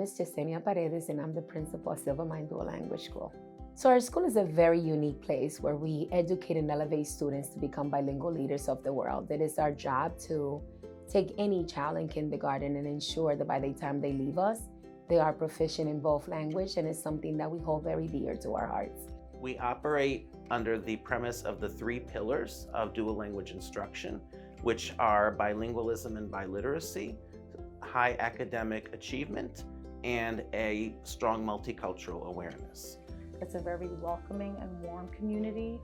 is Yesenia Paredes, and I'm the principal of Silvermine Dual Language School. So our school is a very unique place where we educate and elevate students to become bilingual leaders of the world. It is our job to take any child in kindergarten and ensure that by the time they leave us, they are proficient in both language, and it's something that we hold very dear to our hearts. We operate under the premise of the 3 pillars of dual language instruction, which are bilingualism and biliteracy, high academic achievement, and a strong multicultural awareness. It's a very welcoming and warm community.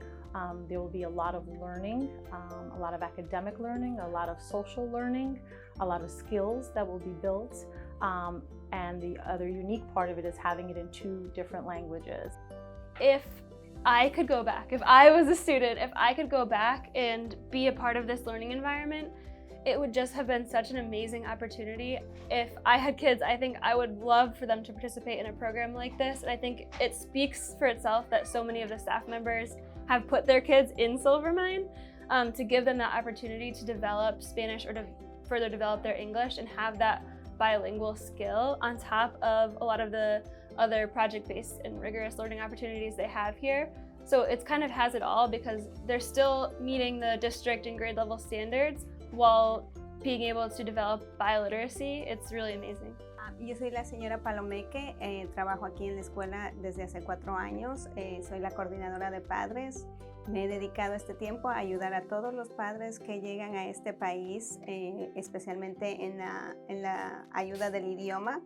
There will be a lot of learning, a lot of academic learning, a lot of social learning, a lot of skills that will be built. And the other unique part of it is having it in 2 different languages. If I could go back, if I was a student, if I could go back and be a part of this learning environment, it would just have been such an amazing opportunity. If I had kids, I think I would love for them to participate in a program like this. And I think it speaks for itself that so many of the staff members have put their kids in Silvermine to give them that opportunity to develop Spanish or to further develop their English and have that bilingual skill on top of a lot of the other project-based and rigorous learning opportunities they have here. So it's kind of has it all because they're still meeting the district and grade level standards while being able to develop biliteracy. It's really amazing. Yo soy la señora Palomeque, trabajo aquí en la escuela desde hace 4 años, soy la coordinadora de padres. Me he dedicado este tiempo a ayudar a todos los padres que llegan a este país, especialmente en la ayuda del idioma,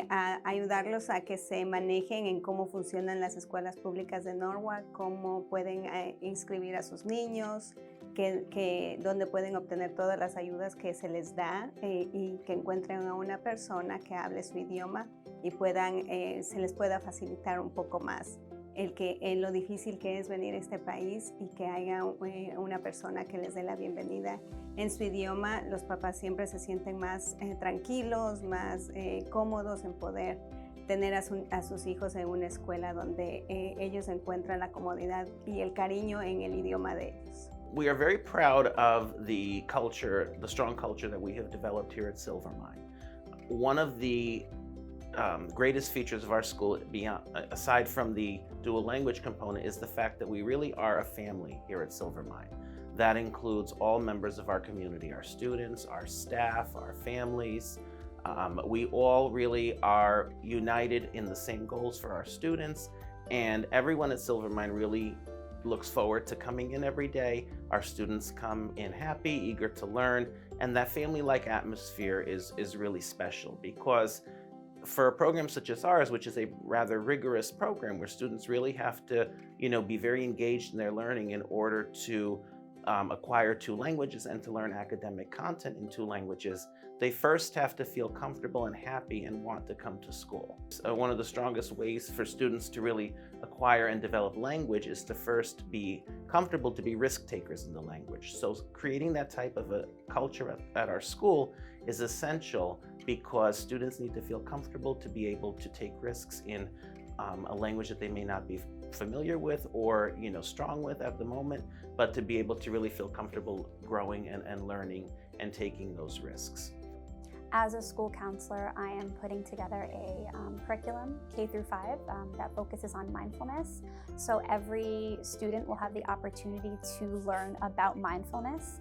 a ayudarlos a que se manejen en cómo funcionan las escuelas públicas de Norwalk, cómo pueden inscribir a sus niños, dónde pueden obtener todas las ayudas que se les da y que encuentren a una persona que hable su idioma y se les pueda facilitar un poco más lo difícil que es venir a este país y que haya una persona que les dé la bienvenida en su idioma. Los papás siempre se sienten más tranquilos, más cómodos en poder tener a sus hijos en una escuela donde ellos encuentran la comodidad y el cariño en el idioma de ellos. We are very proud of the culture, the strong culture that we have developed here at Silvermine. One of the greatest features of our school, aside from the dual language component, is the fact that we really are a family here at Silvermine. That includes all members of our community, our students, our staff, our families. We all really are united in the same goals for our students, and everyone at Silvermine really looks forward to coming in every day. Our students come in happy, eager to learn, and that family-like atmosphere is really special because for a program such as ours, which is a rather rigorous program where students really have to, be very engaged in their learning in order to acquire 2 languages and to learn academic content in 2 languages, they first have to feel comfortable and happy and want to come to school. One of the strongest ways for students to really acquire and develop language is to first be comfortable to be risk takers in the language. So creating that type of a culture at our school is essential because students need to feel comfortable to be able to take risks in a language that they may not be familiar with or strong with at the moment, but to be able to really feel comfortable growing and learning and taking those risks. As a school counselor, I am putting together a curriculum, K through 5, that focuses on mindfulness. So every student will have the opportunity to learn about mindfulness,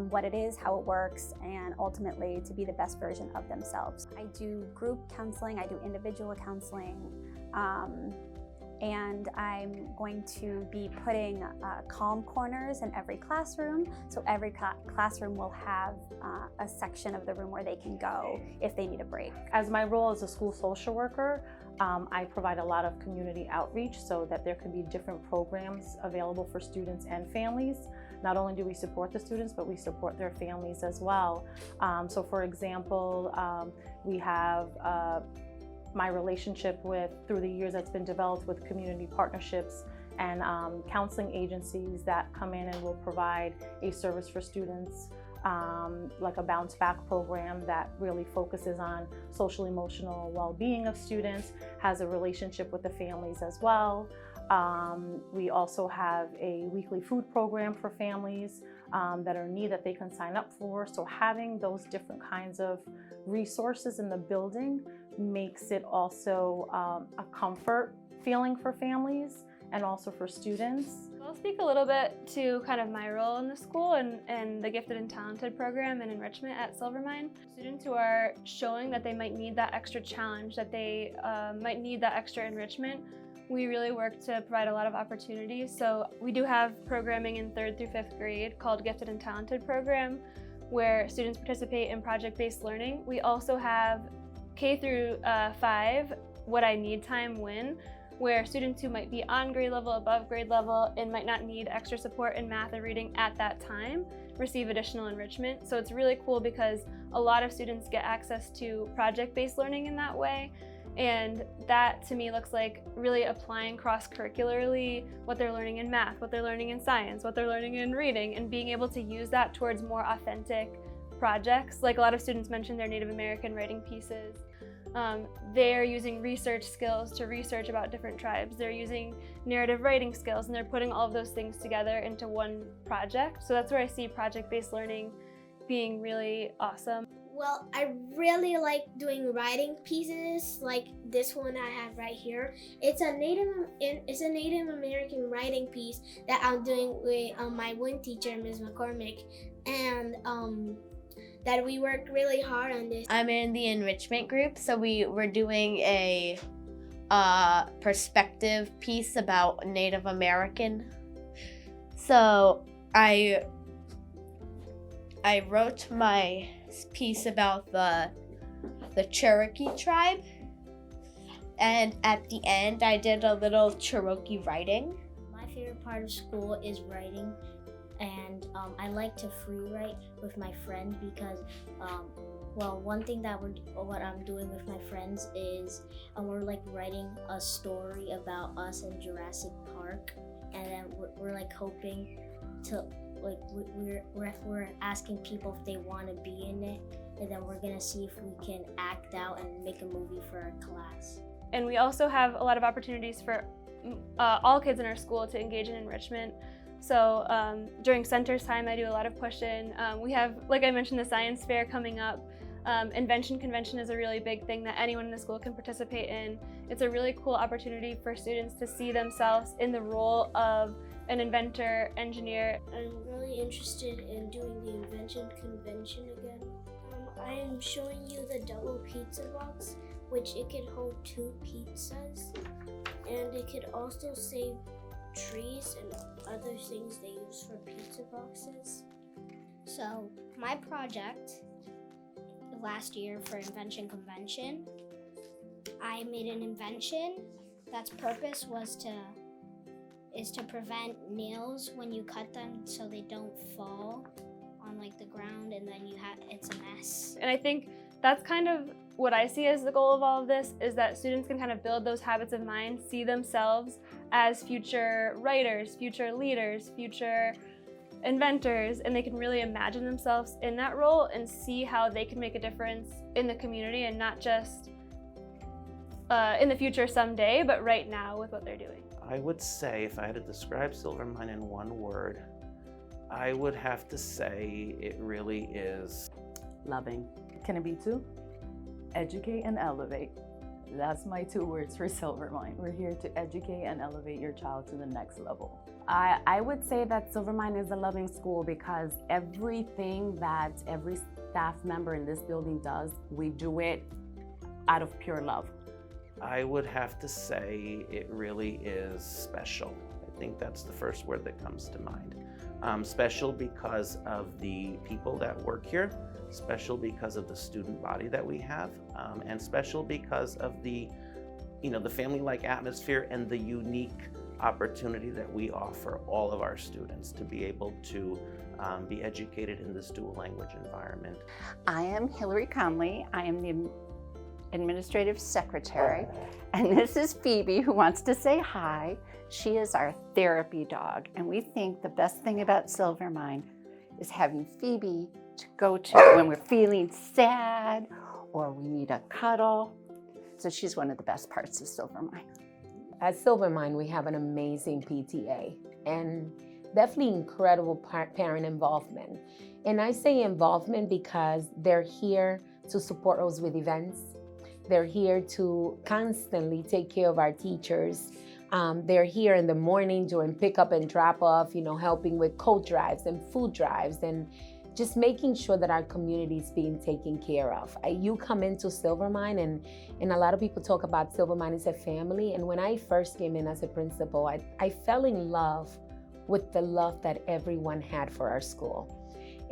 what it is, how it works, and ultimately to be the best version of themselves. I do group counseling, I do individual counseling, and I'm going to be putting calm corners in every classroom. So every classroom will have a section of the room where they can go if they need a break. As my role as a school social worker, I provide a lot of community outreach so that there can be different programs available for students and families. Not only do we support the students, but we support their families as well. So for example, we have my relationship through the years that's been developed with community partnerships and counseling agencies that come in and will provide a service for students, like a bounce back program that really focuses on social emotional well-being of students, has a relationship with the families as well. We also have a weekly food program for families that are in need that they can sign up for. So having those different kinds of resources in the building makes it also a comfort feeling for families and also for students. I'll speak a little bit to kind of my role in the school and the Gifted and Talented program and enrichment at Silvermine. Students who are showing that they might need that extra challenge, that they might need that extra enrichment, we really work to provide a lot of opportunities. So we do have programming in 3rd through 5th grade called Gifted and Talented program, where students participate in project-based learning. We also have K through 5, What I Need Time Win, where students who might be on grade level, above grade level, and might not need extra support in math or reading at that time receive additional enrichment. So it's really cool because a lot of students get access to project-based learning in that way. And that to me looks like really applying cross-curricularly what they're learning in math, what they're learning in science, what they're learning in reading, and being able to use that towards more authentic projects. Like a lot of students mentioned their Native American writing pieces. They're using research skills to research about different tribes. They're using narrative writing skills, and they're putting all of those things together into one project. So that's where I see project-based learning being really awesome. Well, I really like doing writing pieces like this one I have right here. It's a Native American writing piece that I'm doing with my WIN teacher, Ms. McCormick, and that we worked really hard on this. I'm in the enrichment group, so we're doing a perspective piece about Native American. So I wrote my piece about the Cherokee tribe, and at the end I did a little Cherokee writing. My favorite part of school is writing, and I like to free write with my friends because one thing that what I'm doing with my friends is we're like writing a story about us in Jurassic Park, and then we're like hoping to we're asking people if they want to be in it, and then we're gonna see if we can act out and make a movie for our class. And we also have a lot of opportunities for all kids in our school to engage in enrichment. So during centers time, I do a lot of push-in. We have, like I mentioned, the science fair coming up. Invention convention is a really big thing that anyone in the school can participate in. It's a really cool opportunity for students to see themselves in the role of an inventor, engineer. I'm really interested in doing the invention convention again. I am showing you the double pizza box, which it can hold 2 pizzas, and it could also save trees and other things they use for pizza boxes. So my project last year for Invention Convention, I made an invention that's purpose is to prevent nails when you cut them so they don't fall on like the ground, and then it's a mess. And I think that's kind of what I see as the goal of all of this, is that students can kind of build those habits of mind, see themselves as future writers, future leaders, future inventors, and they can really imagine themselves in that role and see how they can make a difference in the community, and not just in the future someday, but right now with what they're doing. I would say, if I had to describe Silvermine in one word, I would have to say it really is loving. Can it be 2? Educate and elevate. That's my 2 words for Silvermine. We're here to educate and elevate your child to the next level. I would say that Silvermine is a loving school because everything that every staff member in this building does, we do it out of pure love. I would have to say it really is special. I think that's the first word that comes to mind. Special because of the people that work here, special because of the student body that we have, and special because of the family-like atmosphere and the unique opportunity that we offer all of our students to be able to be educated in this dual language environment. I am Hillary Conley. I am the Administrative Secretary, and this is Phoebe, who wants to say hi. She is our therapy dog, and we think the best thing about Silvermine is having Phoebe to go to when we're feeling sad or we need a cuddle. So she's one of the best parts of Silvermine. At Silvermine, we have an amazing PTA and definitely incredible parent involvement. And I say involvement because they're here to support us with events. They're here to constantly take care of our teachers. They're here in the morning during pickup and drop off, helping with coat drives and food drives and just making sure that our community is being taken care of. You come into Silvermine and a lot of people talk about Silvermine as a family. And when I first came in as a principal, I fell in love with the love that everyone had for our school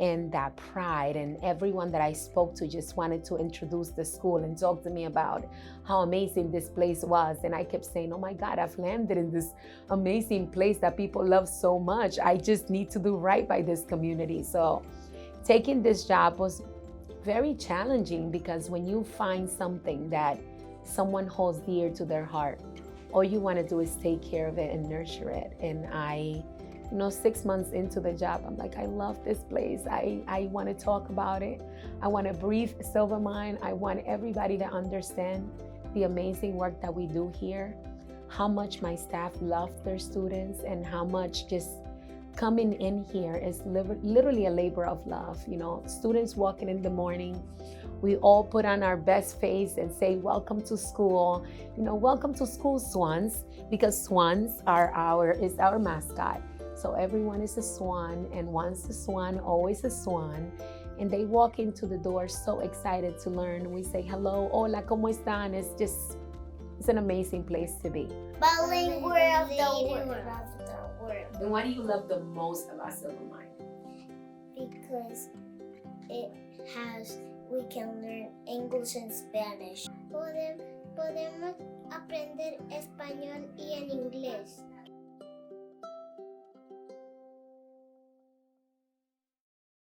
and that pride, and everyone that I spoke to just wanted to introduce the school and talk to me about how amazing this place was. And I kept saying, oh my God, I've landed in this amazing place that people love so much. I just need to do right by this community. So taking this job was very challenging, because when you find something that someone holds dear to their heart, all you want to do is take care of it and nurture it. And 6 months into the job, I'm like, I love this place. I want to talk about it. I want to breathe Silvermine. I want everybody to understand the amazing work that we do here, how much my staff love their students, and how much just coming in here is literally a labor of love. Students walking in the morning, we all put on our best face and say, welcome to school. Welcome to school, swans, because swans is our mascot. So everyone is a swan, and once a swan, always a swan. And they walk into the door so excited to learn. We say, hello, hola, ¿cómo están? It's an amazing place to be. Bilingual of the world. And what do you love the most about Silvermine? Because we can learn English and Spanish. Podemos aprender español y en inglés.